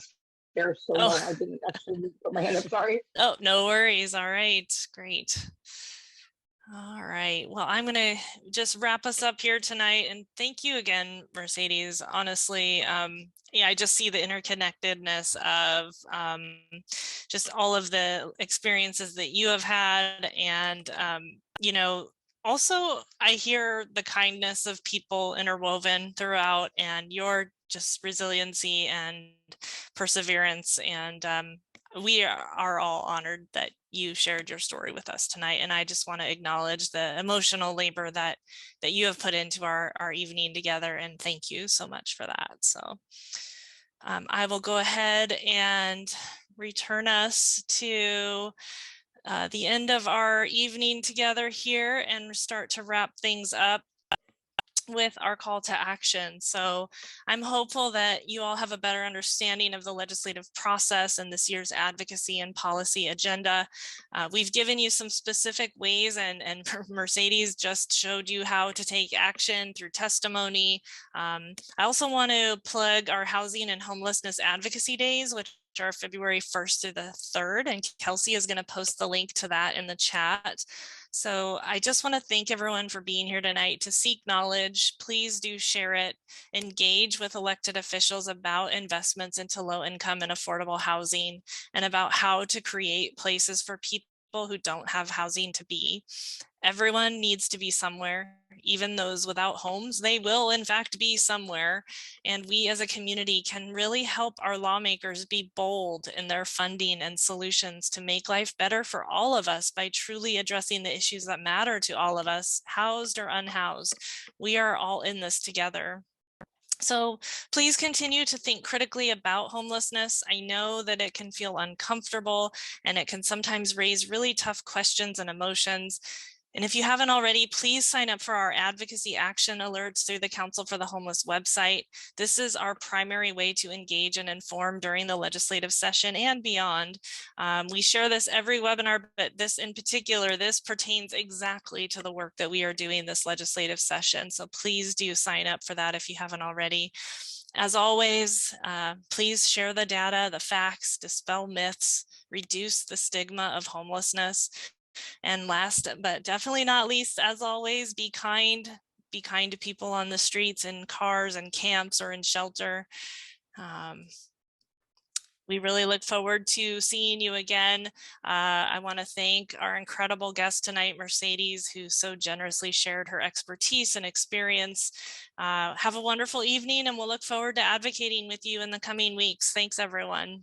stairs, so no, I didn't actually put my hand up. Sorry. Oh, no worries. All right, great. All right. Well, I'm going to just wrap us up here tonight. And thank you again, Mercedes. Honestly, yeah, I just see the interconnectedness of just all of the experiences that you have had. And, also I hear the kindness of people interwoven throughout, and your just resiliency and perseverance. And we are all honored that you shared your story with us tonight. And I just want to acknowledge the emotional labor that you have put into our evening together. And thank you so much for that. So I will go ahead and return us to the end of our evening together here and start to wrap things up with our call to action. So I'm hopeful that you all have a better understanding of the legislative process and this year's advocacy and policy agenda. We've given you some specific ways, and Mercedes just showed you how to take action through testimony. I also want to plug our housing and homelessness advocacy days, which are February 1st through the 3rd, and Kelsey is going to post the link to that in the chat. So I just want to thank everyone for being here tonight to seek knowledge. Please do share it, engage with elected officials about investments into low income and affordable housing, and about how to create places for people who don't have housing to be. Everyone needs to be somewhere, even those without homes. They will in fact be somewhere. And we as a community can really help our lawmakers be bold in their funding and solutions to make life better for all of us by truly addressing the issues that matter to all of us, housed or unhoused. We are all in this together. So please continue to think critically about homelessness. I know that it can feel uncomfortable and it can sometimes raise really tough questions and emotions. And if you haven't already, please sign up for our advocacy action alerts through the Council for the Homeless website. This is our primary way to engage and inform during the legislative session and beyond. We share this every webinar, but this in particular, this pertains exactly to the work that we are doing this legislative session. So please do sign up for that if you haven't already. As always, please share the data, the facts, dispel myths, reduce the stigma of homelessness. And last but definitely not least, as always, be kind to people on the streets, in cars and camps or in shelter. We really look forward to seeing you again. I want to thank our incredible guest tonight, Mercedes, who so generously shared her expertise and experience. Have a wonderful evening, and we'll look forward to advocating with you in the coming weeks. Thanks, everyone.